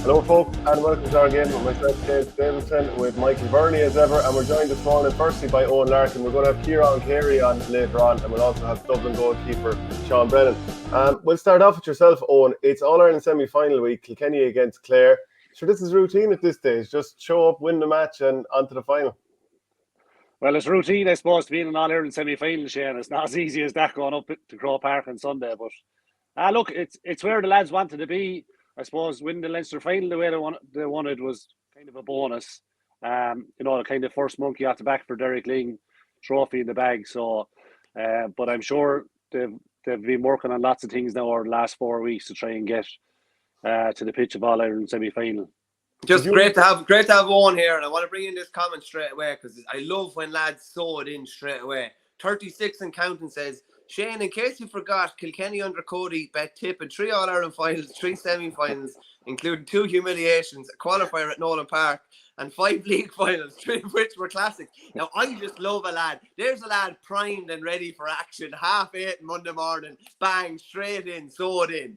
Hello folks and welcome to our game with myself, James Davidson, with Michael Burney as ever, and we're joined this morning firstly by Eoin Larkin. We're going to have Kieran Carey on later on, and we'll also have Dublin goalkeeper Sean Brennan. We'll start off with yourself, Eoin. It's All-Ireland semi-final week, Kilkenny against Clare. So this is routine at this stage, just show up, win the match and on to the final. Well, it's routine, I suppose, to be in an All-Ireland semi-final, Shane. It's not as easy as that going up to Croke Park on Sunday, but look, it's where the lads wanted to be. I suppose winning the Leinster final the way they wanted was kind of a bonus. The kind of first monkey off the back for Derek Lyng trophy in the bag. So, but I'm sure they've been working on lots of things now over the last 4 weeks to try and get to the pitch of All-Ireland semi-final. Just great to have Eoin here, and I want to bring in this comment straight away because I love when lads sew it in straight away. 36 and counting says, Shane, in case you forgot, Kilkenny under Cody bet Tip in 3 All-Ireland finals, 3 semi-finals, including 2 humiliations, a qualifier at Nolan Park, and 5 league finals, 3 of which were classic. Now, I just love a lad. There's a lad primed and ready for action. 8:30 Monday morning, bang, straight in, sew it in.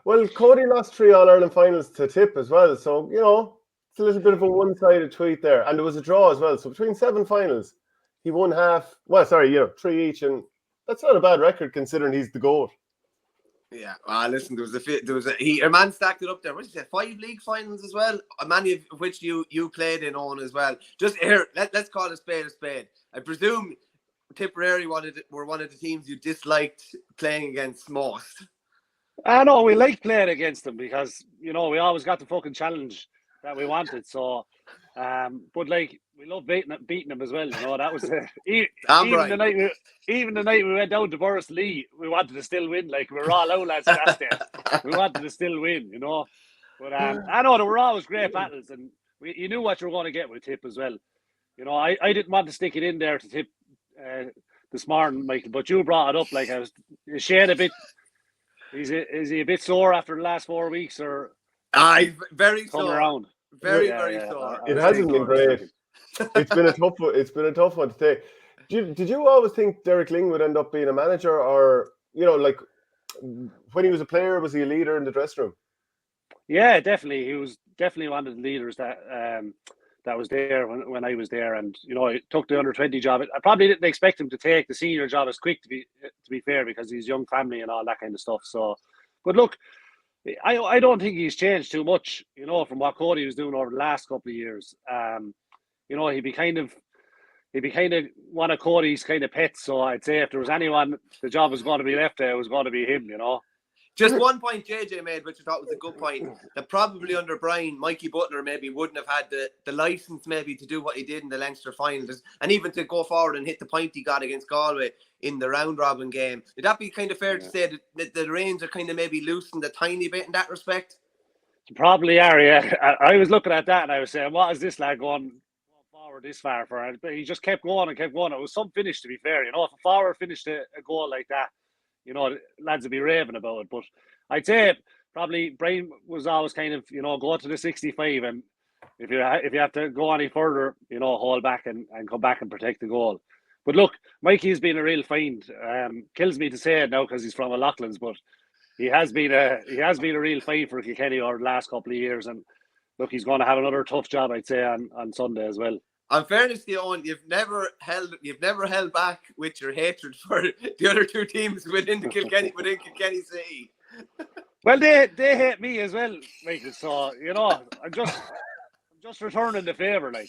Well, Cody lost 3 All-Ireland finals to Tip as well, so, it's a little bit of a one-sided tweet there. And there was a draw as well, so between 7 finals, he won half, 3 each, and that's not a bad record considering he's the GOAT. Yeah, listen, a man stacked it up there. What did you say? 5 league finals as well, many of which you played in on as well. Just here, let's call a spade a spade. I presume Tipperary were one of the teams you disliked playing against most. I know we like playing against them because we always got the fucking challenge that we wanted. So, but like we love beating them as well. That was the night we went down to Boris Lee. We wanted to still win. Like we were all out lads last day. We wanted to still win. But I know there were always great battles, and you knew what you were going to get with Tip as well. I didn't want to stick it in there to Tip this morning, Michael, but you brought it up. Like I was Shane a bit. Is he a bit sore after the last 4 weeks, or? Very sore. Around. Very sore. It hasn't been great. It's been a tough one. It's been a tough one to take. Did you always think Derek Lyng would end up being a manager, or like when he was a player, was he a leader in the dressing room? Yeah, definitely. He was definitely one of the leaders that was there when I was there, and he took the under-20 job. I probably didn't expect him to take the senior job as quick, to be fair, because he's young family and all that kind of stuff. So, but look, I don't think he's changed too much, from what Cody was doing over the last couple of years. He'd be kind of one of Cody's kind of pets. So I'd say if there was anyone the job was going to be left there, it was going to be him. Just one point JJ made, which I thought was a good point, that probably under Brian, Mikey Butler maybe wouldn't have had the license maybe to do what he did in the Leinster finals, and even to go forward and hit the point he got against Galway in the round-robin game. Would that be kind of fair to say that the reins are kind of maybe loosened a tiny bit in that respect? Probably are, yeah. I was looking at that and I was saying, what is this lad going forward this far for? But he just kept going and kept going. It was some finish, to be fair. If a forward finished a goal like that, lads would be raving about it. But I'd say probably Brian was always kind of, go to the 65, and if you have to go any further, hold back and come back and protect the goal. But look, Mikey's been a real find. Kills me to say it now because he's from O'Loughlin's, but he has been a real find for Kilkenny over the last couple of years. And look, he's going to have another tough job, I'd say, on Sunday as well. In fairness to you, Eoin, you've never held back with your hatred for the other 2 teams within Kilkenny City. Well, they hate me as well, Michael. So I'm just returning the favour, like.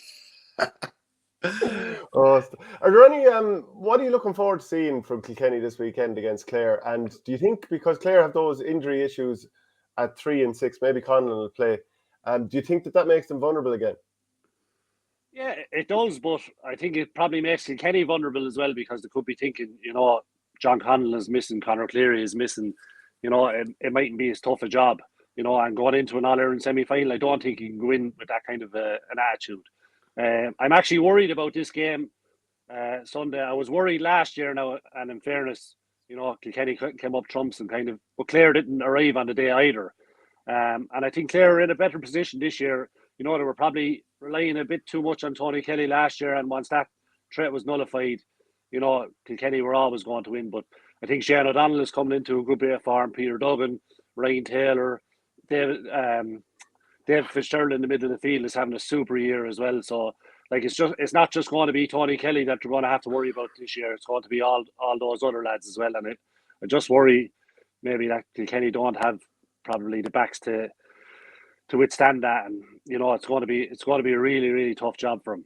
Are there any? What are you looking forward to seeing from Kilkenny this weekend against Clare? And do you think, because Clare have those injury issues at 3 and 6, maybe Conlon will play? Do you think that makes them vulnerable again? Yeah, it does, but I think it probably makes Kilkenny vulnerable as well, because they could be thinking, John Conlon is missing, Conor Cleary is missing. It mightn't be as tough a job, and going into an All-Ireland semi-final, I don't think he can go in with that kind of an attitude. I'm actually worried about this game Sunday. I was worried last year now, and in fairness, Kilkenny came up trumps and but Clare didn't arrive on the day either. And I think Clare are in a better position this year. They were probably relying a bit too much on Tony Kelly last year, and once that threat was nullified, Kilkenny were always going to win. But I think Shane O'Donnell is coming into a good bit of form. Peter Duggan, Ryan Taylor, Dave Fitzgerald in the middle of the field is having a super year as well. So like it's not just going to be Tony Kelly that they're going to have to worry about this year. It's going to be all those other lads as well. And I just worry maybe that Kilkenny don't have probably the backs to withstand that, and it's going to be a really, really tough job for him.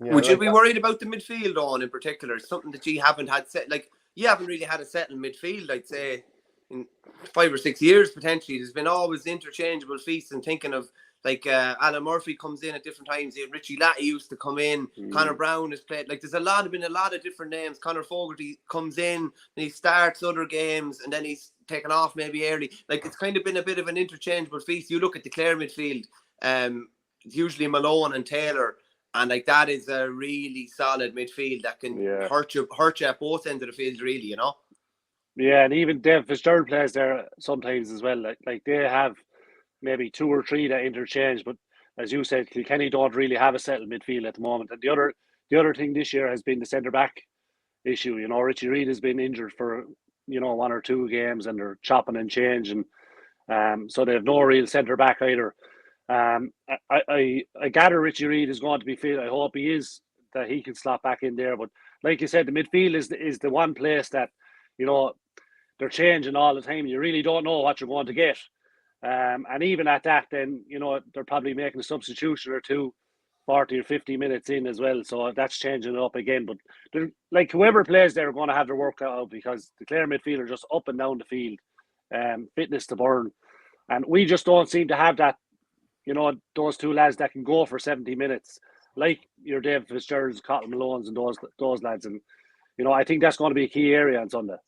Yeah, would you be worried about the midfield on in particular? Something that you haven't had set, like you haven't really had a settled midfield, I'd say, in 5 or 6 years potentially. There's been always interchangeable feats, and thinking of like Alan Murphy comes in at different times. Richie Latty used to come in. Conor Brown has played. Like there's been a lot of different names. Conor Fogarty comes in and he starts other games, and then he's taken off maybe early. Like it's kind of been a bit of an interchangeable feast. You look at the Clare midfield, it's usually Malone and Taylor, and like that is a really solid midfield that can hurt you at both ends of the field, really. Yeah, and even Dave Fitzgerald plays there sometimes as well. Like they have maybe 2 or 3 that interchange, but as you said, Kilkenny don't really have a settled midfield at the moment. And the other thing this year has been the centre back issue. Richie Reid has been injured for 1 or 2 games, and they're chopping and changing. So they have no real centre back either. I gather Richie Reid is going to be fit. I hope he is, that he can slot back in there. But like you said, the midfield is the one place that they're changing all the time. You really don't know what you're going to get. And even at that, then, they're probably making a substitution or two 40 or 50 minutes in as well. So that's changing it up again. But like whoever plays there are going to have their work out, because the Clare midfield are just up and down the field, fitness to burn. And we just don't seem to have that, those 2 lads that can go for 70 minutes, like your Dave Fitzgerald's, Cotton Malone's and those lads. And, I think that's going to be a key area on Sunday.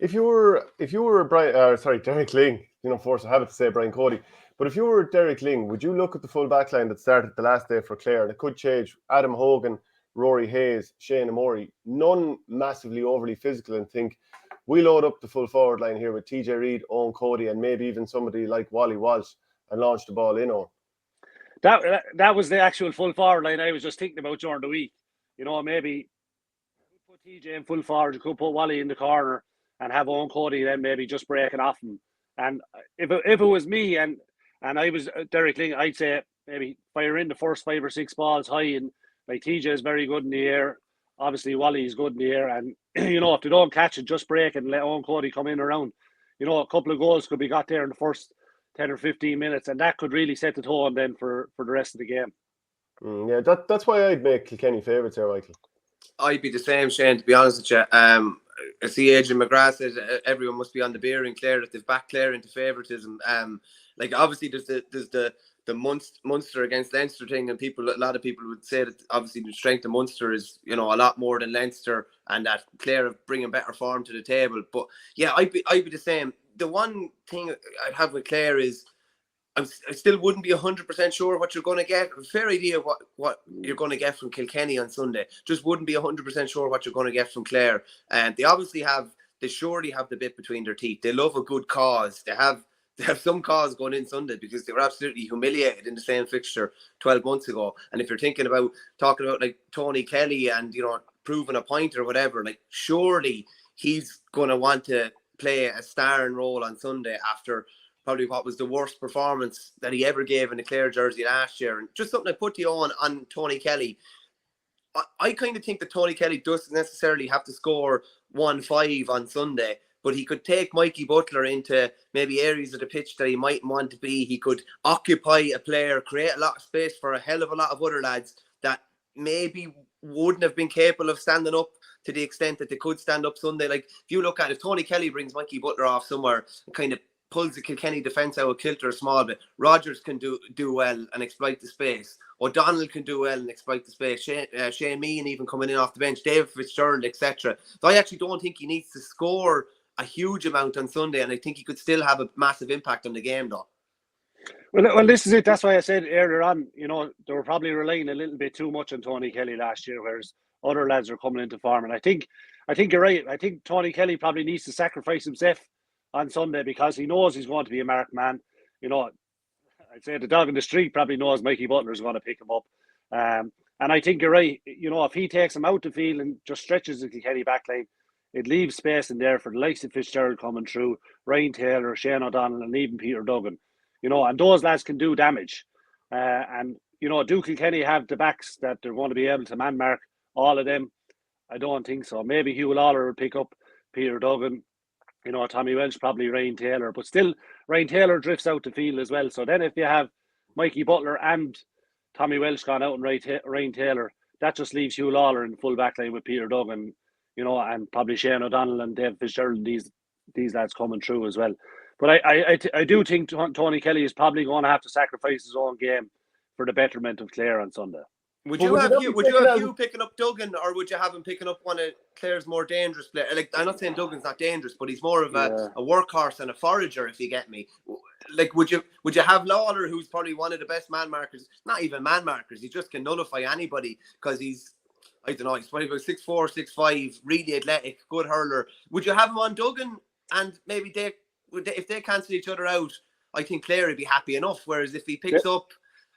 If you were Derek Lyng, force of habit to say Brian Cody, but if you were Derek Lyng, would you look at the full back line that started the last day for Clare? And it could change. Adam Hogan, Rory Hayes, Shane Amori, none massively overly physical, and think we load up the full forward line here with TJ Reid, Eoin Cody, and maybe even somebody like Wally Walsh, and launch the ball in on. That was the actual full forward line I was just thinking about during the week. Maybe put TJ in full forward, you could put Wally in the corner and have Eoin Cody then maybe just breaking off him. And if it was me and I was Derek Lyng, I'd say maybe fire in the first 5 or 6 balls high, and like TJ is very good in the air. Obviously Wally is good in the air, and if they don't catch it, just break and let Eoin Cody come in around. A couple of goals could be got there in the first 10 or 15 minutes, and that could really set the tone then for the rest of the game. Yeah, that's why I'd make Kilkenny favourites here, Michael. I'd be the same, Shane, to be honest with you. I see Adrian McGrath says everyone must be on the beer in Clare, that they've backed Clare into favouritism. Like obviously there's the Munster against Leinster thing, and a lot of people would say that obviously the strength of Munster is a lot more than Leinster, and that Clare are bringing better form to the table. But yeah, I'd be the same. The one thing I'd have with Clare is I still wouldn't be 100% sure what you're going to get. A fair idea of what you're going to get from Kilkenny on Sunday. Just wouldn't be 100% sure what you're going to get from Clare. And they surely have the bit between their teeth. They love a good cause. They have some cause going in Sunday, because they were absolutely humiliated in the same fixture 12 months ago. And if you're talking about like Tony Kelly and proving a point or whatever, like surely he's going to want to play a starring role on Sunday after probably what was the worst performance that he ever gave in the Clare jersey last year. And just something I put you on Tony Kelly. I kind of think that Tony Kelly doesn't necessarily have to score 1-5 on Sunday, but he could take Mikey Butler into maybe areas of the pitch that he might want to be. He could occupy a player, create a lot of space for a hell of a lot of other lads that maybe wouldn't have been capable of standing up to the extent that they could stand up Sunday. Like if you look at it, if Tony Kelly brings Mikey Butler off somewhere and kind of pulls the Kilkenny defence out of kilter a small bit, Rogers can do well and exploit the space. O'Donnell can do well and exploit the space. Shane Meehan even coming in off the bench, David Fitzgerald, etc. So I actually don't think he needs to score a huge amount on Sunday, and I think he could still have a massive impact on the game, though. Well, this is it. That's why I said earlier on, they were probably relying a little bit too much on Tony Kelly last year, whereas other lads are coming into form. And I think you're right. I think Tony Kelly probably needs to sacrifice himself on Sunday, because he knows he's going to be a marked man. I'd say the dog in the street probably knows Mikey Butler is going to pick him up. And I think you're right. If he takes him out the field and just stretches the Kilkenny backline, it leaves space in there for the likes of Fitzgerald coming through, Ryan Taylor, Shane O'Donnell, and even Peter Duggan. and those lads can do damage. And do Kilkenny have the backs that they're going to be able to man mark all of them? I don't think so. Maybe Hugh Lawler will pick up Peter Duggan. Tommy Welsh, probably Ryan Taylor, but still Ryan Taylor drifts out the field as well. So then if you have Mikey Butler and Tommy Welsh gone out and Ryan Taylor, that just leaves Hugh Lawler in full back line with Peter Duggan, and probably Shane O'Donnell and Dave Fitzgerald and these lads coming through as well. But I do think Tony Kelly is probably going to have to sacrifice his own game for the betterment of Clare on Sunday. Would you have Hugh picking up Duggan, or would you have him picking up one of Clare's more dangerous players? Like, I'm not saying Duggan's not dangerous, but he's more of a workhorse and a forager, if you get me. Like, would you have Lawler, who's probably one of the best man markers? Not even man markers. He just can nullify anybody because he's, I don't know, he's probably about 6'4", 6'5", really athletic, good hurler. Would you have him on Duggan, and maybe if they cancel each other out, I think Clare would be happy enough. Whereas if he picks up,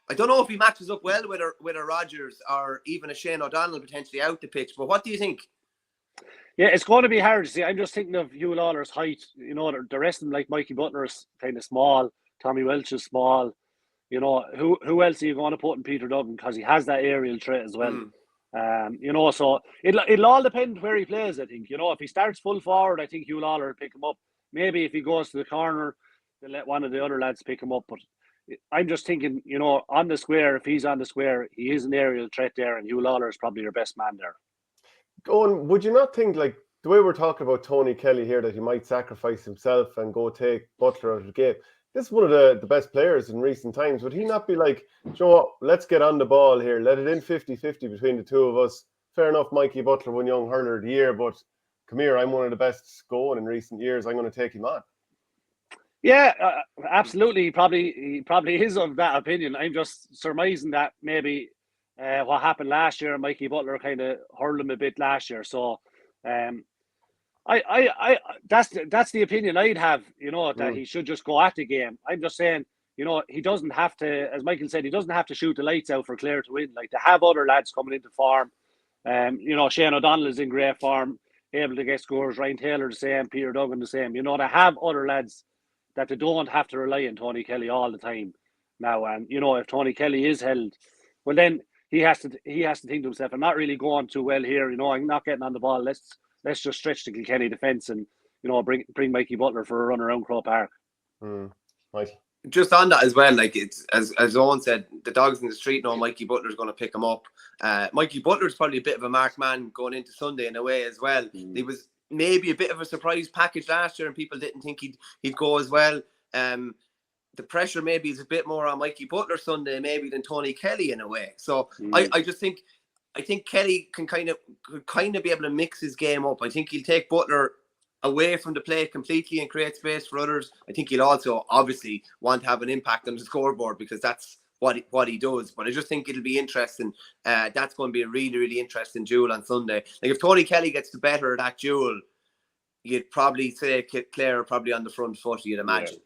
I don't know if he matches up well with a Rodgers or even a Shane O'Donnell potentially out the pitch. But what do you think? Yeah, it's going to be hard to see. I'm just thinking of Hugh Lawler's height. The rest of them, like Mikey Butler, is kind of small. Tommy Welch is small. Who else are you going to put in Peter Duggan, because he has that aerial threat as well. So it'll all depend where he plays. I think if he starts full forward, I think Hugh Lawler will pick him up. Maybe if he goes to the corner, they'll let one of the other lads pick him up. But I'm just thinking, on the square, if he's on the square, he is an aerial threat there, and Hugh Lawler is probably your best man there. Owen, would you not think, like, the way we're talking about Tony Kelly here, that he might sacrifice himself and go take Butler out of the game? This is one of the best players in recent times. Would he not be like, let's get on the ball here, let it in 50-50 between the two of us? Fair enough, Mikey Butler won Young Hurler of the Year, but come here, I'm one of the best going in recent years. I'm going to take him on. Yeah, absolutely. He probably is of that opinion. I'm just surmising that maybe what happened last year, Mikey Butler kind of hurled him a bit last year. So, I that's the opinion I'd have. That he should just go at the game. I'm just saying, he doesn't have to, as Michael said, he doesn't have to shoot the lights out for Clare to win. Like, to have other lads coming into form. Shane O'Donnell is in great form, able to get scores. Ryan Taylor the same, Peter Duggan the same. To have other lads that they don't have to rely on Tony Kelly all the time now. And if Tony Kelly is held, well, then he has to think to himself, I'm not really going too well here. I'm not getting on the ball. Let's just stretch the Kilkenny defence and bring Mikey Butler for a run around Croke Park. Right. Just on that as well, like, it's as Owen said, the dogs in the street know Mikey Butler's going to pick him up. Mikey Butler's probably a bit of a marked man going into Sunday in a way as well. He was maybe a bit of a surprise package last year, and people didn't think he'd go as well. The pressure maybe is a bit more on Mikey Butler Sunday maybe than Tony Kelly in a way. So I just think Kelly could kind of be able to mix his game up. I think he'll take Butler away from the play completely and create space for others. I think he'll also obviously want to have an impact on the scoreboard, because that's what he does. But I just think it'll be interesting. That's going to be a really, really interesting duel on Sunday. Like, if Tony Kelly gets the better of that duel, you'd probably say Clare are probably on the front foot, you'd imagine.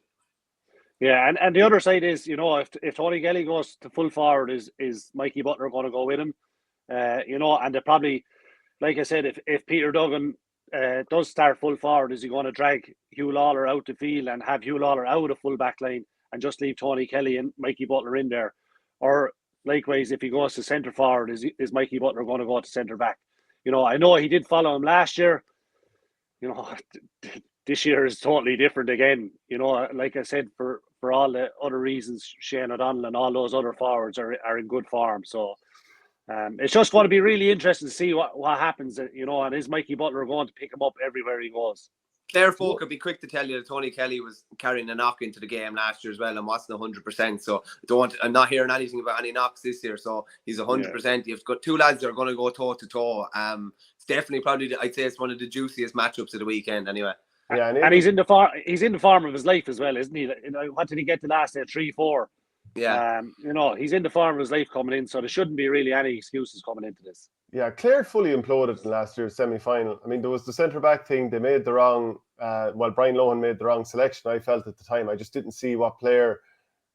Yeah, and the other side is, if Tony Kelly goes to full forward, is Mikey Butler going to go with him? And they probably, like I said, if Peter Duggan does start full forward, is he going to drag Hugh Lawler out the field and have Hugh Lawler out of full back line and just leave Tony Kelly and Mikey Butler in there? Or likewise, if he goes to centre forward, is Mikey Butler going to go to centre back? I know he did follow him last year. This year is totally different again. Like I said, for all the other reasons, Shane O'Donnell and all those other forwards are in good form. So it's just going to be really interesting to see what happens. And is Mikey Butler going to pick him up everywhere he goes? Clare folk would be quick to tell you that Tony Kelly was carrying a knock into the game last year as well and wasn't 100%. So I'm not hearing anything about any knocks this year. So he's 100%. Yeah. You've got two lads that are going to go toe to toe. It's definitely probably, I'd say it's one of the juiciest matchups of the weekend anyway. Yeah, and he's in the form of his life as well, isn't he? What did he get the last day? 3-4. Yeah. He's in the form of his life coming in, so there shouldn't be really any excuses coming into this. Yeah, Clare fully imploded in last year's semi-final. I mean, there was the centre-back thing. They made the wrong, Brian Lohan made the wrong selection, I felt at the time. I just didn't see what player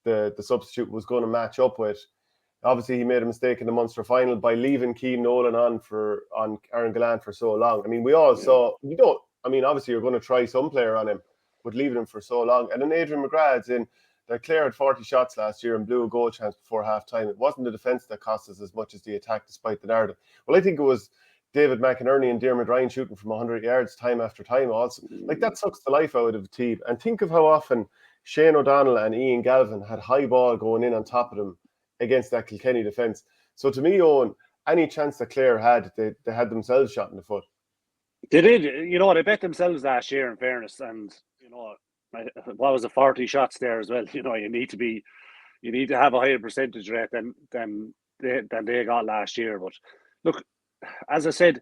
the substitute was going to match up with. Obviously, he made a mistake in the Munster final by leaving Keane Nolan on Aaron Gallant for so long. I mean, we all saw, obviously you're going to try some player on him, but leaving him for so long. And then Adrian McGrath's in. that Clare had 40 shots last year and blew a goal chance before half-time. It wasn't the defence that cost us as much as the attack, despite the narrative. Well, I think it was David McInerney and Diarmuid Ryan shooting from 100 yards time after time also. Like, that sucks the life out of the team. And think of how often Shane O'Donnell and Ian Galvin had high ball going in on top of them against that Kilkenny defence. So to me, Owen, any chance that Clare had, they had themselves shot in the foot. They did. You know, they bet themselves last year, in fairness. And, you know, what was it, 40 shots there as well? You know, you need to have a higher percentage rate than they got last year. But look, as I said,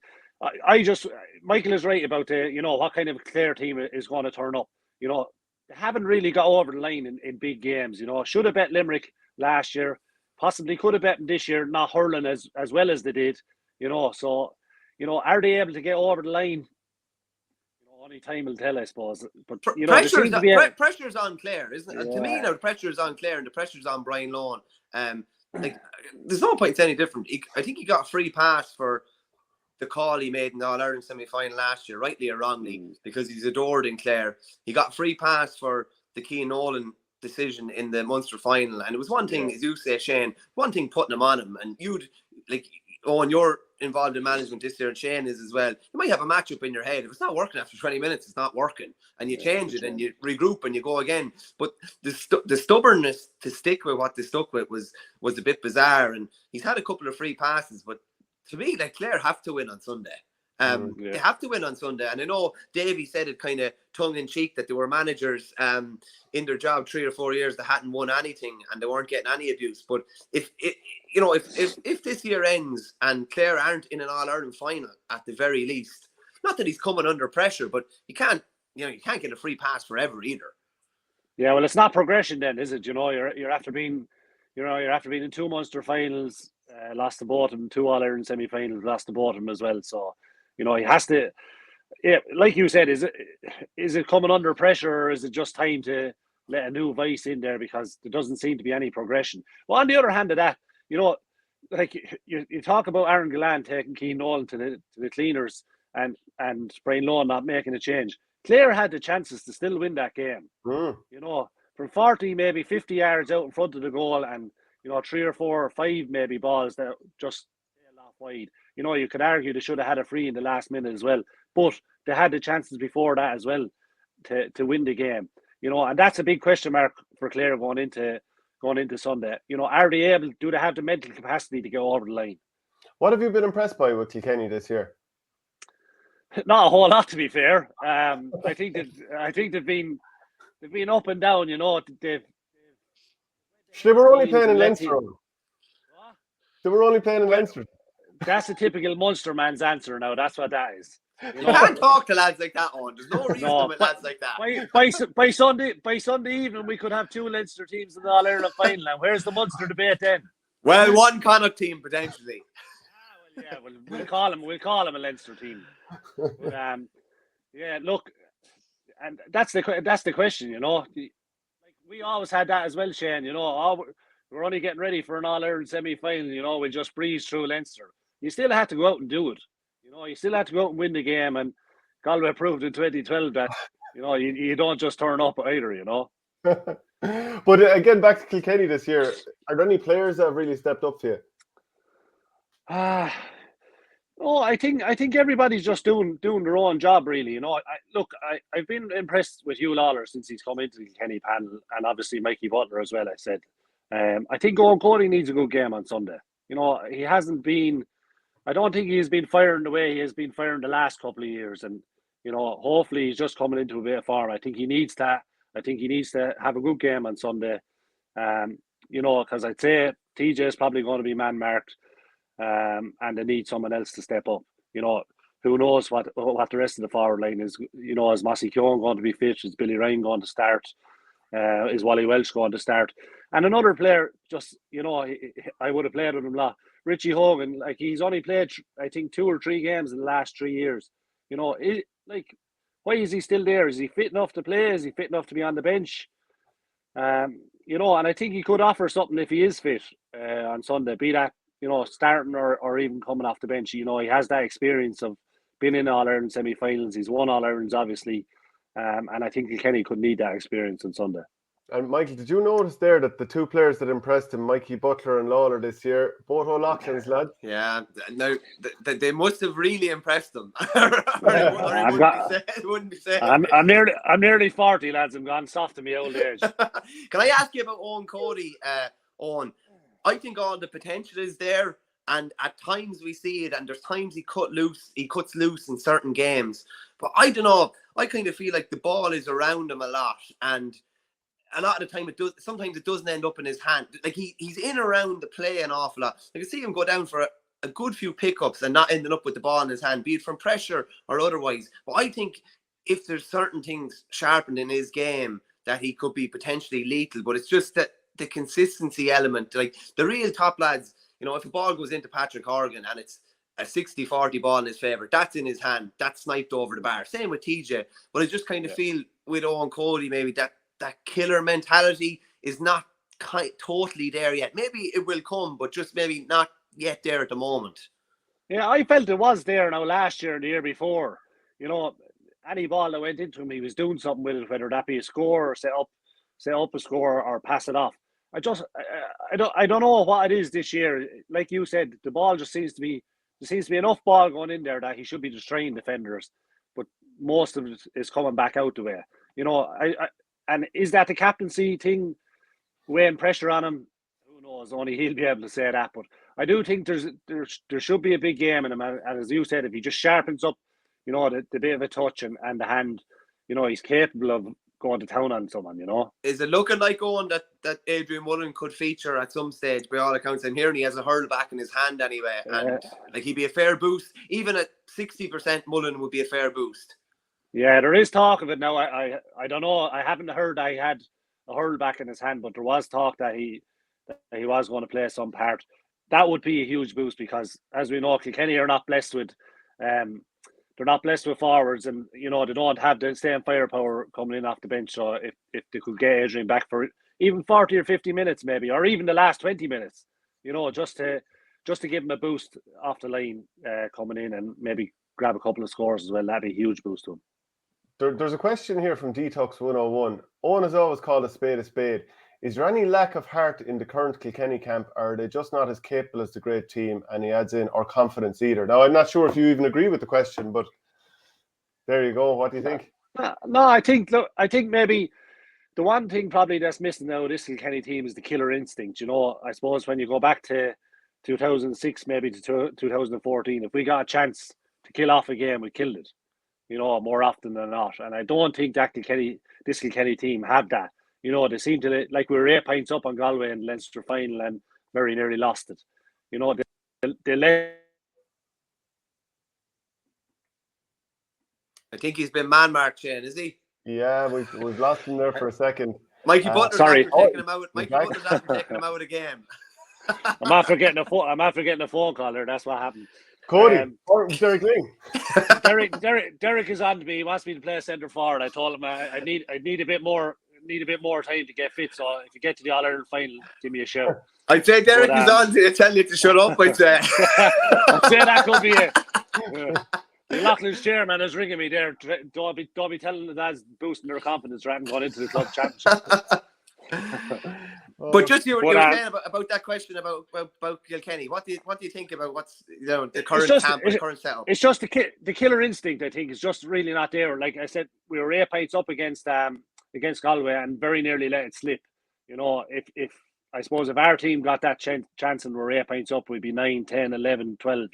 Michael is right about what kind of Clare team is going to turn up. You know, they haven't really got over the line in big games. You know, should have bet Limerick last year, possibly could have bet them this year, not hurling as well as they did. You know, so, you know, are they able to get over the line? You know, only time will tell, I suppose. But you know, pressure's on Clare, isn't it? Yeah. To me, now the pressure's on Clare and the pressure's on Brian Lawn. Like, there's no point saying any different. I think he got a free pass for the call he made in the All-Ireland semi-final last year, rightly or wrongly, because he's adored in Clare. He got a free pass for the Cian Nolan decision in the Munster final. And it was one thing, as you say, Shane, one thing putting him on him. And you'd, like, Owen, you're involved in management this year, and Shane is as well. You might have a matchup in your head. If it's not working after 20 minutes, it's not working. And you change it and you regroup and you go again. But the stubbornness to stick with what they stuck with was a bit bizarre. And he's had a couple of free passes, but to me, like, Clare have to win on Sunday. They have to win on Sunday. And I know Davey said it kind of tongue-in-cheek that there were managers in their job 3 or 4 years that hadn't won anything and they weren't getting any abuse. But if this year ends and Clare aren't in an All-Ireland final at the very least, not that he's coming under pressure, but you can't get a free pass forever either. Yeah, well, it's not progression then, is it? You know, you're after being in 2 Munster finals, lost to both of them, 2 All-Ireland semi-finals, lost to both of them as well. So, you know, he has to. Yeah, like you said, is it coming under pressure, or is it just time to let a new voice in there, because there doesn't seem to be any progression? Well, on the other hand of that, you know, like you talk about Aaron Gillan taking Cian Nolan to the cleaners and Brian Lawn not making a change. Clare had the chances to still win that game. You know, from 40, maybe 50 yards out in front of the goal, and, you know, 3 or 4 or 5 maybe balls that just sailed off wide. You know, you could argue they should have had a free in the last minute as well, but they had the chances before that as well to win the game. You know, and that's a big question mark for Clare going into Sunday. You know, are they able? Do they have the mental capacity to go over the line? What have you been impressed by with Kilkenny this year? Not a whole lot, to be fair. I think they've been up and down. You know, they were only playing in Leinster. They were only playing in Leinster. That's a typical Munster man's answer now. That's what that is. You can't talk to lads like that, on. There's no reason with lads like that. By Sunday evening, we could have 2 Leinster teams in the All-Ireland final. And where's the Munster debate then? Well, one Connacht team potentially. We'll call him a Leinster team. But, yeah, look, and that's the question. You know, like, we always had that as well, Shane. You know, we're only getting ready for an All-Ireland semi-final. You know, we'll just breeze through Leinster. You still have to go out and do it. You know, you still have to go out and win the game. And Galway proved in 2012 that, you know, you don't just turn up either, you know. But again, back to Kilkenny this year, are there any players that have really stepped up to you? I think everybody's just doing their own job, really. You know, I've been impressed with Hugh Lawler since he's come into the Kilkenny panel, and obviously Mikey Butler as well, I said. I think Eoin Cody needs a good game on Sunday. You know, he hasn't been... I don't think he's been firing the way he has been firing the last couple of years. And, you know, hopefully he's just coming into a bit of form. I think he needs that. I think he needs to have a good game on Sunday. You know, because I'd say TJ is probably going to be man-marked, and they need someone else to step up. You know, who knows what the rest of the forward line is. You know, is Mossy Keoghan going to be fit? Is Billy Ryan going to start? Is Wally Welsh going to start? And another player, just, you know, I would have played with him a lot. Richie Hogan, like, he's only played, I think, 2 or 3 games in the last 3 years. You know, why is he still there? Is he fit enough to play? Is he fit enough to be on the bench? You know, and I think he could offer something if he is fit on Sunday, be that, you know, starting or even coming off the bench. You know, he has that experience of being in All-Ireland semi-finals. He's won All-Irelands, obviously. And I think Kilkenny could need that experience on Sunday. And Michael, did you notice there that the two players that impressed him, Mikey Butler and Lawler this year, both O'Loughlin's lads? Yeah, no, they must have really impressed them. It wouldn't be said. I'm nearly 40, lads. I'm gone soft in my old age. Can I ask you about Eoin Cody? Owen, I think all the potential is there, and at times we see it, and there's times he cuts loose in certain games. But I don't know. I kind of feel like the ball is around him a lot, and a lot of the time sometimes it doesn't end up in his hand. Like he's in around the play an awful lot. I can see him go down for a good few pickups and not ending up with the ball in his hand, be it from pressure or otherwise. But I think if there's certain things sharpened in his game that he could be potentially lethal, but it's just that the consistency element, like the real top lads, if a ball goes into Patrick Horgan and it's a 60-40 ball in his favour, that's in his hand, that's sniped over the bar. Same with TJ. But I just kind of feel with Eoin Cody, maybe that killer mentality is not totally there yet. Maybe it will come, but just maybe not yet there at the moment. Yeah, I felt it was there now last year and the year before. Any ball that went into him, he was doing something with it, whether that be a score or set up a score or pass it off. I don't know what it is this year. Like you said, the ball just seems to be enough ball going in there that he should be destroying defenders, but most of it is coming back out the way. And is that the captaincy thing, weighing pressure on him? Who knows? Only he'll be able to say that. But I do think there should be a big game in him. And as you said, if he just sharpens up, the bit of a touch and the hand, he's capable of going to town on someone, Is it looking like, Owen, that Adrian Mullen could feature at some stage? By all accounts, I'm hearing he has a hurl back in his hand anyway. And he'd be a fair boost. Even at 60%, Mullen would be a fair boost. Yeah, there is talk of it now. I don't know. I haven't heard I had a hurl back in his hand, but there was talk that he was going to play some part. That would be a huge boost because, as we know, Kilkenny are not blessed with, they're not blessed with forwards, and they don't have the same firepower coming in off the bench. So if they could get Adrian back for even 40 or 50 minutes, maybe, or even the last 20 minutes, just to give him a boost off the line coming in and maybe grab a couple of scores as well, that'd be a huge boost to him. There's a question here from Detox 101. Owen has always called a spade a spade. Is there any lack of heart in the current Kilkenny camp, or are they just not as capable as the great team? And he adds in, or confidence either. Now, I'm not sure if you even agree with the question, but there you go. What do you think? No, I think maybe the one thing probably that's missing now this Kilkenny team is the killer instinct. I suppose when you go back to 2006, maybe to 2014, if we got a chance to kill off a game, we killed it. More often than not. And I don't think that this Kilkenny team have that. They seem to, like we were 8 points up on Galway in the Leinster final and very nearly lost it. They let. I think he's been man-marked, Shane, is he? Yeah, we've lost him there for a second. Mikey Butler's sorry. after taking him out. Mikey Butler's after taking him out again. I'm after getting a phone call there. That's what happened. Cody, or Derek Lyng. Derek is on to me. He wants me to play centre forward. I told him I need a bit more time to get fit. So if you get to the All-Ireland final, give me a shout. I'd say Derek is on to tell you to shut up. I'd say. I'd say that could be it. The Loughlin's chairman is ringing me there. Don't be telling the lads boosting their confidence rather than going into the club championship. But just you were saying about that question about Kilkenny. What do you think about what's the current camp, the current setup? It's just the killer instinct. I think is just really not there. Like I said, we were 8 points up against Galway and very nearly let it slip. If I suppose if our team got that chance and we're 8 points up, we'd be 9, 10, 11, 12.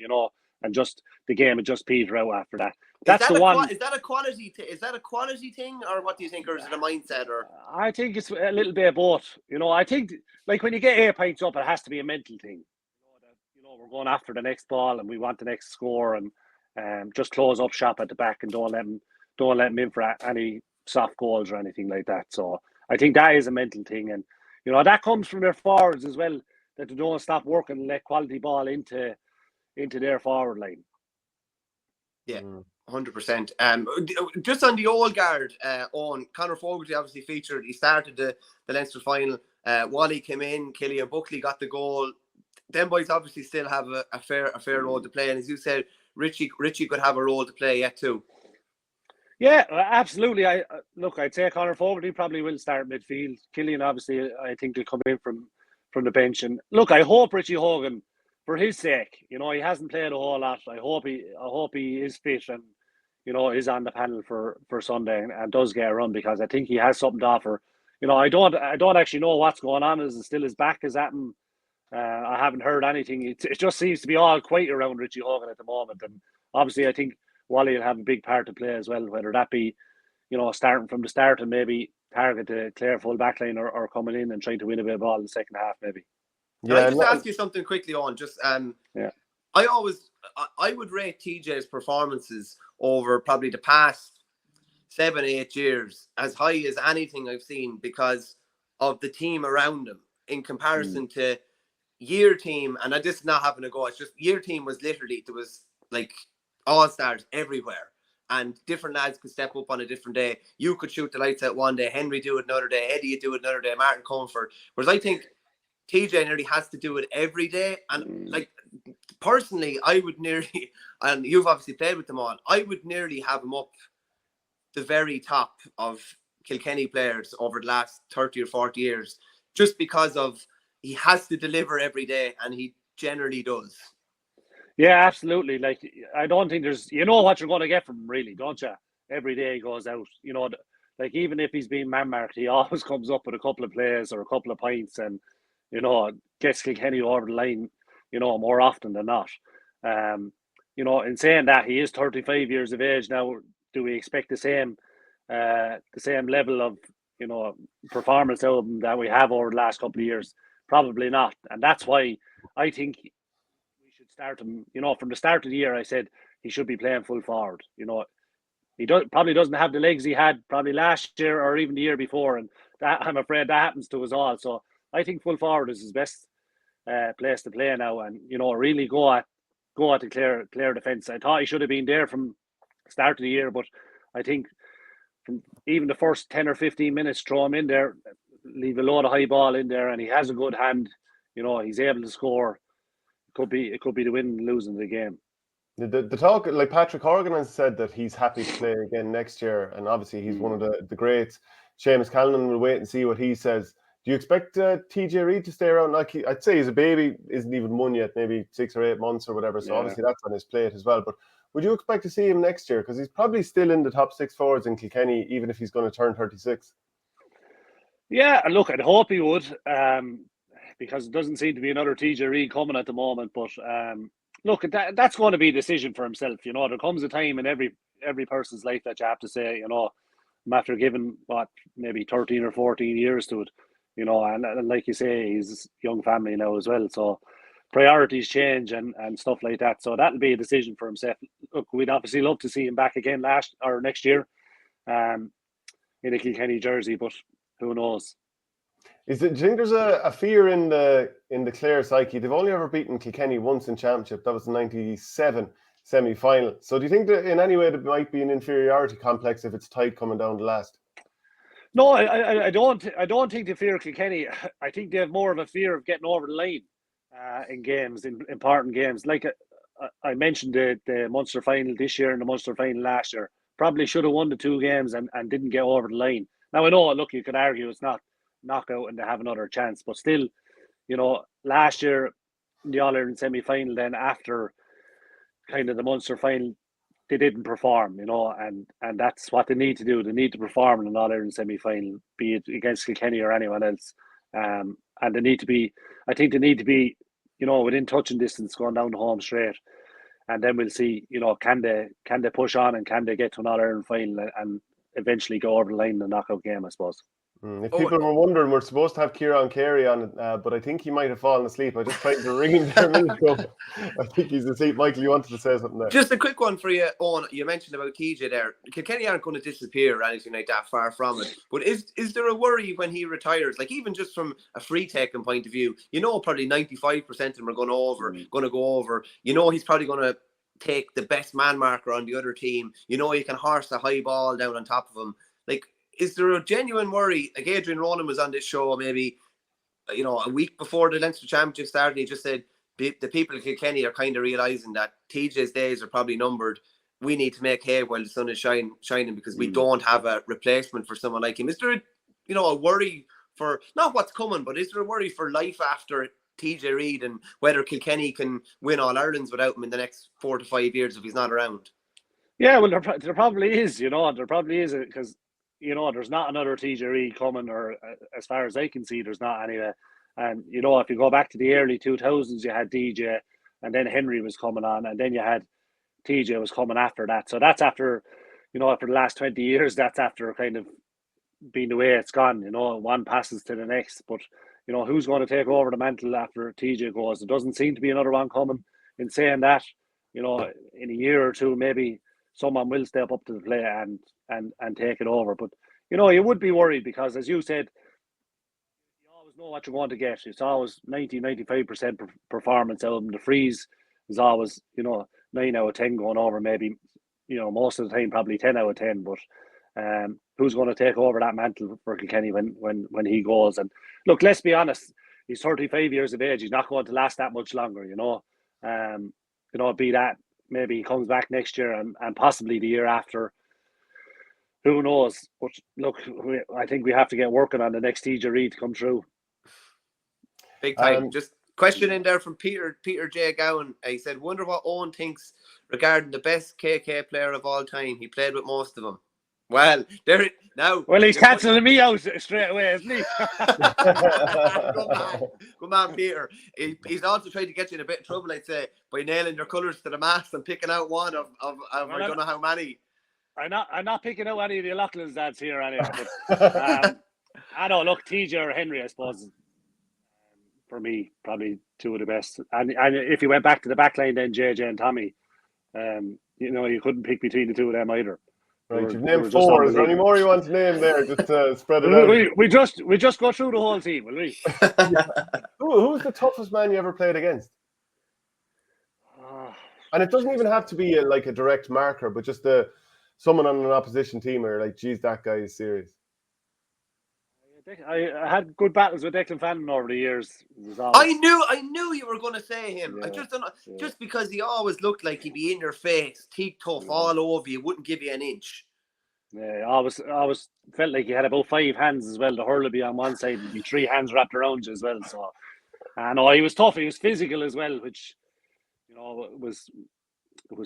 And just the game would just peter out after that. That's the one. Is that a quality? Is that a quality thing, or what do you think, or is it a mindset? Or I think it's a little bit of both. I think like when you get 8 points up, it has to be a mental thing. We're going after the next ball and we want the next score, and just close up shop at the back and don't let them in for any soft goals or anything like that. So I think that is a mental thing, and that comes from their forwards as well, that they don't stop working and let quality ball into their forward line. Yeah, 100%. Just on the old guard, on Conor Fogarty obviously featured. He started the Leinster final. Wally came in. Killian Buckley got the goal. Them boys obviously still have a fair role to play. And as you said, Richie could have a role to play yet too. Yeah, absolutely. I'd say Conor Fogarty probably will start midfield. Killian, obviously, I think will come in from the bench. And look, I hope Richie Hogan, for his sake, he hasn't played a whole lot. I hope he is fit and is on the panel for Sunday and does get a run, because I think he has something to offer. I don't actually know what's going on. Is it still his back? Is that him? I haven't heard anything. It just seems to be all quiet around Richie Hogan at the moment. And obviously, I think Wally will have a big part to play as well, whether that be, starting from the start and maybe target the Clare full back line, or coming in and trying to win a bit of ball in the second half, maybe. Can I just ask you something quickly on just Yeah. I would rate TJ's performances over probably the past 7-8 years as high as anything I've seen, because of the team around him in comparison to year team. And I just not having to go. It's just year team was literally, there was like all stars everywhere, and different lads could step up on a different day. You could shoot the lights out one day, Henry do it another day, Eddie do it another day, Martin Comfort. Whereas I think TJ nearly has to do it every day. And like, personally, I would nearly, and you've obviously played with them all, I would nearly have him up the very top of Kilkenny players over the last 30 or 40 years, just because of he has to deliver every day, and he generally does. Yeah, absolutely. Like, I don't think there's, what you're going to get from him, really, don't you? Every day he goes out, like, even if he's being man-marked, he always comes up with a couple of plays or a couple of points and, gets Kilkenny over the line, more often than not. In saying that, he is 35 years of age now. Do we expect the same level of, performance out of him that we have over the last couple of years? Probably not. And that's why I think we should start him. From the start of the year, I said he should be playing full forward. He probably doesn't have the legs he had probably last year or even the year before, and that, I'm afraid, that happens to us all. So I think full forward is his best place to play now, and really go at the Clare defence. I thought he should have been there from the start of the year, but I think from even the first 10 or 15 minutes, throw him in there, leave a load of high ball in there, and he has a good hand. He's able to score. It could be the win and losing the game. The talk, like Patrick Horgan has said that he's happy to play again next year, and obviously he's one of the greats. Seamus Callanan will wait and see what he says. Do you expect TJ Reid to stay around? Like, I'd say he's a baby, isn't even one yet, maybe 6 or 8 months or whatever. So obviously that's on his plate as well. But would you expect to see him next year? Because he's probably still in the top 6 forwards in Kilkenny, even if he's going to turn 36. Yeah, look, I'd hope he would, because it doesn't seem to be another TJ Reid coming at the moment. But look, that's going to be a decision for himself. There comes a time in every person's life that you have to say, after giving maybe 13 or 14 years to it, and like you say, he's a young family now as well. So priorities change and stuff like that. So that'll be a decision for himself. Look, we'd obviously love to see him back again next year, in a Kilkenny jersey, but who knows? Do you think there's a fear in the Clare psyche? They've only ever beaten Kilkenny once in championship. That was the '97 semi-final. So do you think that in any way there might be an inferiority complex if it's tight coming down the last? No, I don't. I don't think they fear Kilkenny. I think they have more of a fear of getting over the line in games, in important games. Like I mentioned, the Munster final this year and the Munster final last year. Probably should have won the 2 games and didn't get over the line. Now I know. Look, you could argue it's not knockout and they have another chance, but still, last year in the All-Ireland semi-final, then after kind of the Munster final, they didn't perform, and that's what they need to do. They need to perform in an All-Ireland semi-final, be it against Kilkenny or anyone else. And they need to be, I think they need to be, within touching distance going down the home straight. And then we'll see, can they push on and can they get to an All-Ireland final and eventually go over the line in the knockout game, I suppose. If people were wondering, we're supposed to have Kieran Carey on, but I think he might have fallen asleep. I just tried to ring him there a minute ago. I think he's asleep. Michael, you wanted to say something there? Just a quick one for you, Owen. You mentioned about TJ there. Kilkenny aren't going to disappear or anything like that, far from it. But is there a worry when he retires? Like, even just from a free-taking point of view, probably 95% of them are going to go over. He's probably going to take the best man marker on the other team. He can horse a high ball down on top of him. Like, is there a genuine worry? Like, Adrian Ronan was on this show maybe, a week before the Leinster Championship started. He just said the people of Kilkenny are kind of realising that TJ's days are probably numbered. we need to make hay while the sun is shining because we don't have a replacement for someone like him. Is there, a worry for not what's coming, but is there a worry for life after TJ Reid and whether Kilkenny can win All Irelands without him in the next 4 to 5 years if he's not around? Yeah, well, there probably is. There probably is because there's not another TJ Reid coming, or as far as I can see, there's not anyway. And if you go back to the early 2000s, you had DJ, and then Henry was coming on, and then you had TJ was coming after that. So that's after, for the last 20 years, that's after kind of being the way it's gone. One passes to the next. But, who's going to take over the mantle after TJ goes? There doesn't seem to be another one coming. In saying that, in a year or two, maybe someone will step up to the plate and take it over. But, you would be worried because, as you said, you always know what you're going to get. It's always 95% performance out of them. The freeze is always, 9 out of 10 going over, maybe, most of the time, probably 10 out of 10. But who's going to take over that mantle for Kilkenny when he goes? And look, let's be honest, he's 35 years of age. He's not going to last that much longer, be that maybe he comes back next year and possibly the year after. Who knows? But look, I think we have to get working on the next TJ Reid to come through. Big time. Just question in there from Peter J. Gowan. He said, wonder what Eoin thinks regarding the best KK player of all time. He played with most of them. Well, he's cancelling me out straight away, isn't he? Good man, Peter. He's also trying to get you in a bit of trouble, I'd say, by nailing your colours to the mast and picking out one of I don't know how many. I'm not picking out any of the Loughlin's dads here anyway. But, I know. Look, TJ or Henry, I suppose, for me, probably two of the best. And if you went back to the back line, then JJ and Tommy, you couldn't pick between the two of them either. Right, you've named four. Is there any more you want to name there? Just to spread it out. We just go through the whole team, will we? Who's the toughest man you ever played against? And it doesn't even have to be like a direct marker, but just someone on an opposition team or like, geez, that guy is serious. I had good battles with Declan Fannin over the years. I knew you were going to say him. Yeah, just because he always looked like he'd be in your face, teeth tough, all over you, wouldn't give you an inch. Yeah, I always felt like he had about 5 hands as well. The hurl would be on one side and be 3 hands wrapped around you as well. So, he was tough. He was physical as well, which was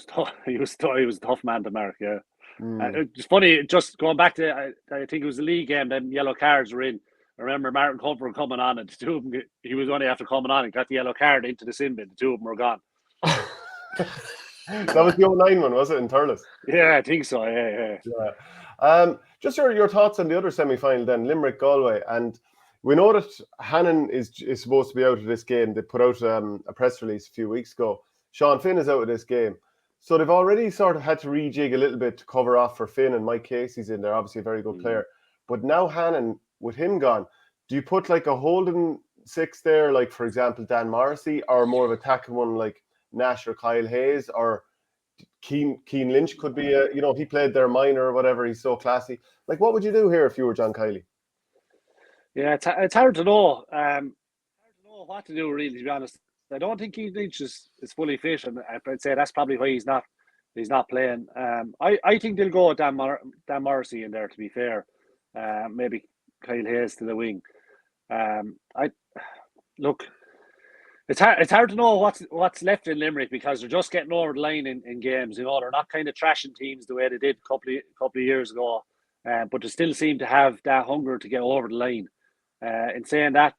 tough. He was a tough man to mark. Yeah. It's funny, just going back to, I think it was the league game, them yellow cards were in. I remember Martin Comfort coming on, and the two of them, he was only after coming on and got the yellow card into the sin bin. The two of them were gone. That was the 09 one, was it, in Thurles? Yeah, I think so, yeah. Just your thoughts on the other semi-final then, Limerick, Galway. And we know that Hannon is supposed to be out of this game. They put out a press release a few weeks ago. Sean Finn is out of this game. So they've already sort of had to rejig a little bit to cover off for Finn, and Mike Casey's in there, obviously a very good player. But now Hannon, with him gone, do you put like a holding 6 there, like for example Dan Morrissey, or more of a attacking one like Nash or Kyle Hayes, or Keane Lynch could be he played their minor or whatever, he's so classy. Like, what would you do here if you were John Kiley? Yeah, it's hard to know. Hard to know what to do, really, to be honest. I don't think Keane Lynch is fully fit, and I'd say that's probably why he's not playing. I think they'll go with Dan Morrissey in there, to be fair. Maybe Kyle Hayes to the wing. Look, it's hard to know what's left in Limerick because they're just getting over the line in games. They're not kind of trashing teams the way they did a couple of years ago, but they still seem to have that hunger to get over the line. In saying that,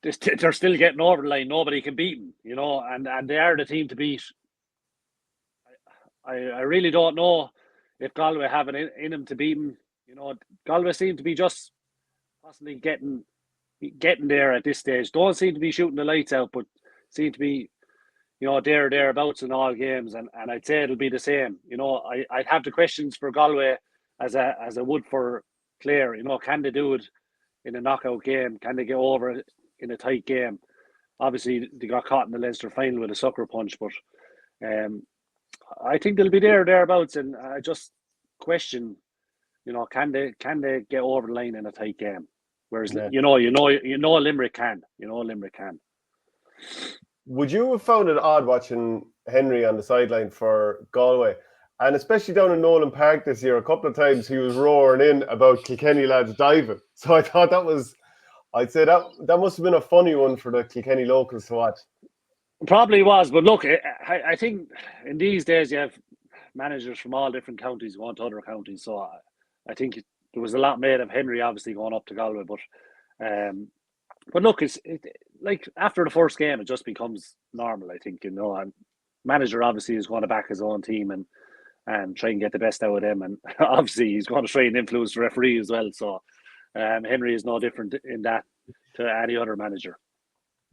they're still getting over the line. Nobody can beat them, and they are the team to beat. I really don't know if Galway have it in them to beat them. Galway seem to be just possibly getting there at this stage. Don't seem to be shooting the lights out, but seem to be, thereabouts in all games. And I'd say it'll be the same. I'd have the questions for Galway as I would for Clare. Can they do it in a knockout game? Can they get over it in a tight game? Obviously, they got caught in the Leinster final with a sucker punch, but I think they'll be thereabouts. And I just question, can they get over the line in a tight game? Whereas Limerick can. Limerick can. Would you have found it odd watching Henry on the sideline for Galway? And especially down in Nolan Park this year, a couple of times he was roaring in about Kilkenny lads diving. So I thought I'd say that must have been a funny one for the Kilkenny locals to watch. Probably was, but look, I think in these days you have managers from all different counties going to other counties. So I think there was a lot made of Henry obviously going up to Galway, but look, like after the first game, it just becomes normal. I think and manager obviously is going to back his own team and try and get the best out of them, and obviously he's going to try and influence the referee as well. So Henry is no different in that to any other manager.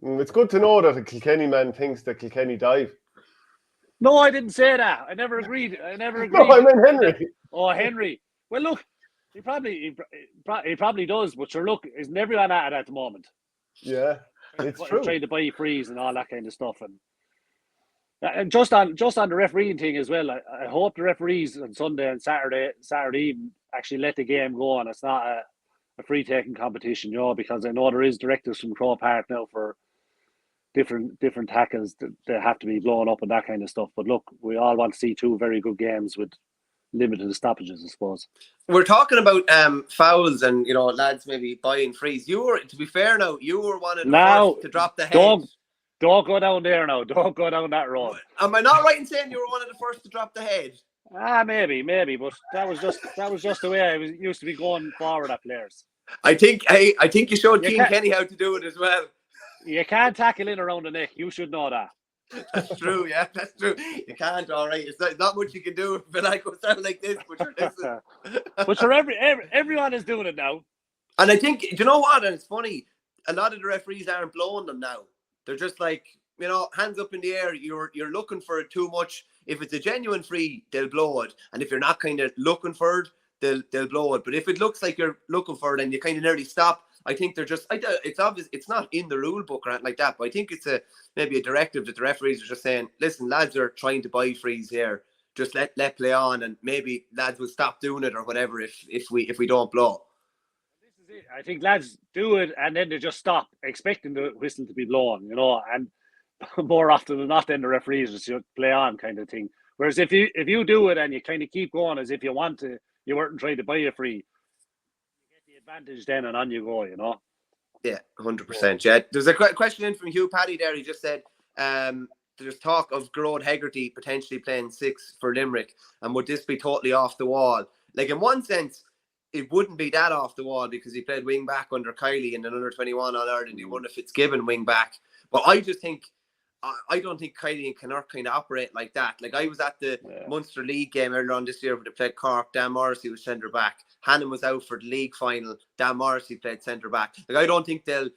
It's good to know that a Kilkenny man thinks that Kilkenny dive. No, I didn't say that. I never agreed. No, I meant Henry. Oh, Henry. Well, look, he probably does, but sure, look, isn't everyone at it at the moment? Yeah, it's true. Trying to buy frees and all that kind of stuff, and just on the refereeing thing as well. I hope the referees on Sunday and Saturday evening actually let the game go, and it's not a free taking competition, because I know there is directives from Crow Park now for different tackles that have to be blown up and that kind of stuff. But look, we all want to see two very good games with limited stoppages, I suppose. We're talking about fouls and lads maybe buying frees. To be fair now, you were one of the first to drop the head. Don't go down there now. Don't go down that road. Am I not right in saying you were one of the first to drop the head? Maybe, but that was just the way I used to be going forward at players. I think you showed King Kenny how to do it as well. You can't tackle in around the neck. You should know that. That's true. Yeah, that's true. You can't. All right, it's not much you can do if it goes down like this. But sure, everyone is doing it now. And I think, do you know what? And it's funny. A lot of the referees aren't blowing them now. They're just like, hands up in the air. You're looking for it too much. If it's a genuine free, they'll blow it. And if you're not kind of looking for it, they'll blow it. But if it looks like you're looking for it and you kind of nearly stop, I think they're just. It's obvious. It's not in the rule book or anything like that. But I think it's maybe a directive that the referees are just saying, listen, lads are trying to buy frees here. Just let play on, and maybe lads will stop doing it or whatever if we don't blow. This is it. I think lads do it and then they just stop, expecting the whistle to be blown. And more often than not, then the referees just play on kind of thing. Whereas if you do it and you kind of keep going as if you want to, you weren't trying to buy a free. Advantage then, and on you go, Yeah, 100%. Yeah, there's a question in from Hugh Paddy there. He just said there's talk of Gerard Hegarty potentially playing 6 for Limerick, and would this be totally off the wall? Like, in one sense, it wouldn't be that off the wall because he played wing back under Kiley in the under 21 All Ireland. He won a Fitzgibbon wing back, but I just think. I don't think Kiley and Connacht kind of operate like that. Like, I was at the Munster League game earlier on this year where they played Cork. Dan Morrissey was centre back. Hannon was out for the league final. Dan Morrissey played centre back. Like, I don't think they'll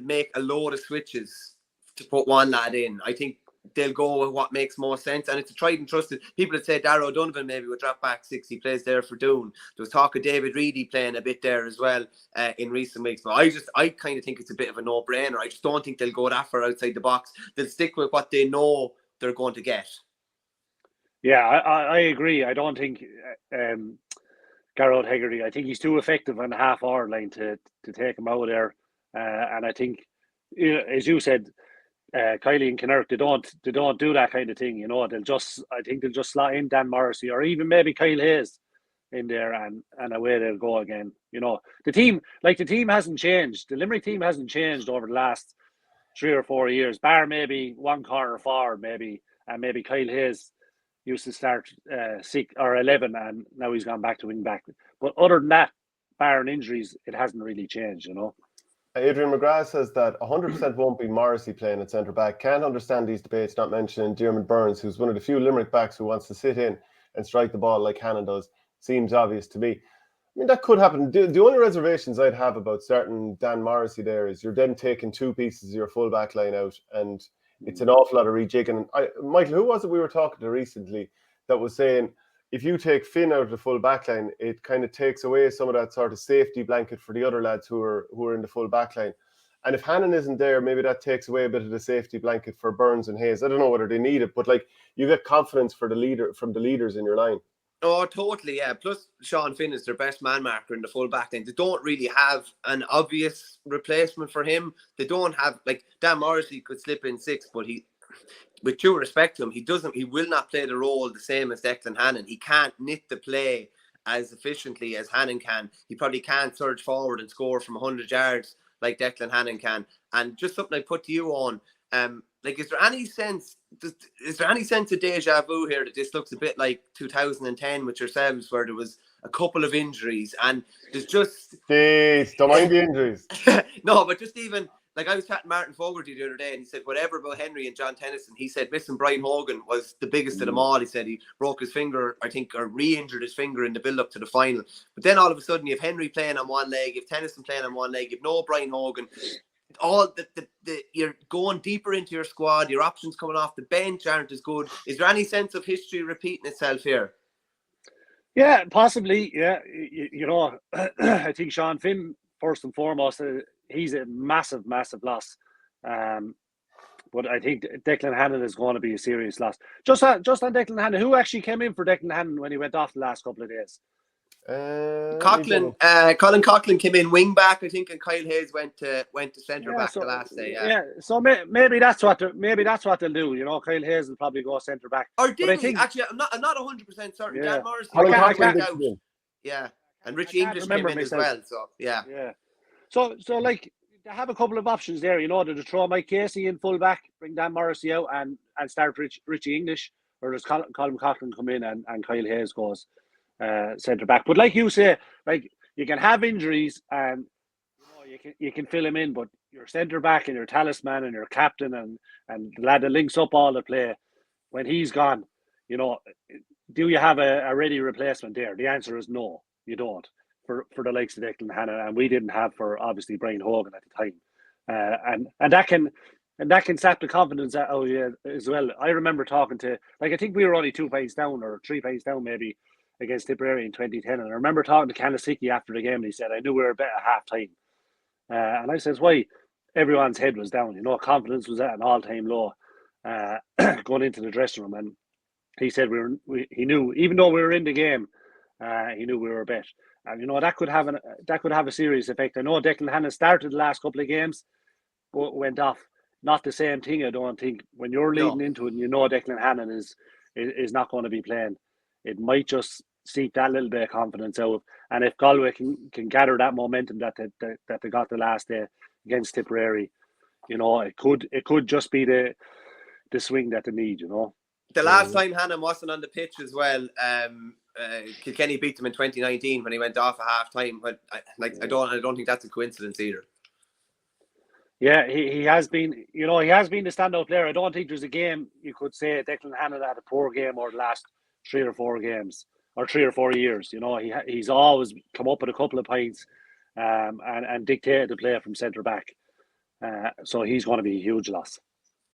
make a load of switches to put one lad in. I think they'll go with what makes more sense, and it's a tried and trusted. People that say Darragh O'Donovan maybe would drop back 6. He plays there for Doon. There was talk of David Reid playing a bit there as well in recent weeks. But I kind of think it's a bit of a no-brainer. I just don't think they'll go that far outside the box. They'll stick with what they know they're going to get. Yeah, I agree. I don't think Gerard Hegarty, I think he's too effective on the half-hour line to take him out of there. And I think, as you said, Kiley and Connacht, they don't do that kind of thing. I think they'll just slot in Dan Morrissey or even maybe Kyle Hayes in there, and away they'll go again. The team hasn't changed. The Limerick team hasn't changed over the last 3 or 4 years, bar maybe one corner forward, maybe Kyle Hayes used to start 6 or 11, and now he's gone back to wing back. But other than that, barring injuries, it hasn't really changed. Adrian McGrath says that 100% won't be Morrissey playing at centre back. Can't understand these debates, not mentioning Diarmuid Burns, who's one of the few Limerick backs who wants to sit in and strike the ball like Hannon does. Seems obvious to me. I mean, that could happen. The only reservations I'd have about starting Dan Morrissey there is you're then taking 2 pieces of your full back line out, and it's an awful lot of rejigging. Michael, who was it we were talking to recently that was saying if you take Finn out of the full back line, it kind of takes away some of that sort of safety blanket for the other lads who are in the full back line. And if Hannon isn't there, maybe that takes away a bit of the safety blanket for Burns and Hayes. I don't know whether they need it, but like, you get confidence from the leaders in your line. Oh, totally, yeah. Plus, Sean Finn is their best man marker in the full back line. They don't really have an obvious replacement for him. They don't have, like, Dan Morrissey could slip in 6, but with due respect to him, he will not play the role the same as Declan Hannon. He can't knit the play as efficiently as Hannon can. He probably can't surge forward and score from 100 yards like Declan Hannon can. And just something I put to you on, like, is there any sense of deja vu here, that this looks a bit like 2010 with yourselves, where there was a couple of injuries and there's just... Jeez, don't mind the injuries. No, but just even... Like, I was chatting to Martin Fogarty the other day, and he said whatever about Henry and John Tennyson. He said missing Brian Hogan was the biggest of them all. He said he broke his finger, I think, or re-injured his finger in the build-up to the final. But then all of a sudden, you have Henry playing on one leg, you have Tennyson playing on one leg, you have no Brian Hogan. All you're going deeper into your squad. Your options coming off the bench aren't as good. Is there any sense of history repeating itself here? Yeah, possibly. Yeah, you know, I think Sean Finn, first and foremost, he's a massive, massive loss. But I think Declan Hannon is going to be a serious loss. Just on Declan Hannon, who actually came in for Declan Hannon when he went off the last couple of days? Colin Coughlin came in wing back, I think, and Kyle Hayes went to centre back the last day. Yeah. So maybe that's what they'll do. You know, Kyle Hayes will probably go centre back. Or did he? Actually, I'm not 100% certain. Yeah. Dan Morrissey Colin went Coughlin out. Yeah, and Richie English came in as well. So yeah. So like, they have a couple of options there. You know, to throw Mike Casey in full back, bring Dan Morrissey out, and start Richie English, or does Colin Coughlin come in and Kyle Hayes goes centre back. But like you say, like, you can have injuries and you can fill him in, but your centre back and your talisman and your captain and the lad that links up all the play, when he's gone, you know, do you have a ready replacement there? The answer is no, you don't. For the likes of Declan Hannon, and we didn't have for obviously Brian Hogan at the time, and that can sap the confidence out as well. I remember talking to, like, I think we were only 2 points down or 3 points down maybe against Tipperary in 2010, and I remember talking to Kanasicki after the game, and he said, I knew we were a bit at half time, and I says, why? Everyone's head was down, you know, confidence was at an all-time low going into the dressing room, and he said he knew, even though we were in the game, he knew we were a bet. And you know, that could have a serious effect. I know Declan Hannon started the last couple of games, but went off. Not the same thing, I don't think. When you're leading into it and you know Declan Hannon is not going to be playing, it might just seep that little bit of confidence out. And if Galway can gather that momentum that they got the last day against Tipperary, you know, it could just be the swing that they need, you know. The last time Hannon wasn't on the pitch as well, Kilkenny beat them in 2019 when he went off at half time. But I don't think that's a coincidence either. Yeah, he has been, you know, he has been the standout player. I don't think there's a game you could say Declan Hannon had a poor game over the last 3 or 4 games or 3 or 4 years. You know, he's always come up with a couple of points and dictated the play from centre back. So he's going to be a huge loss.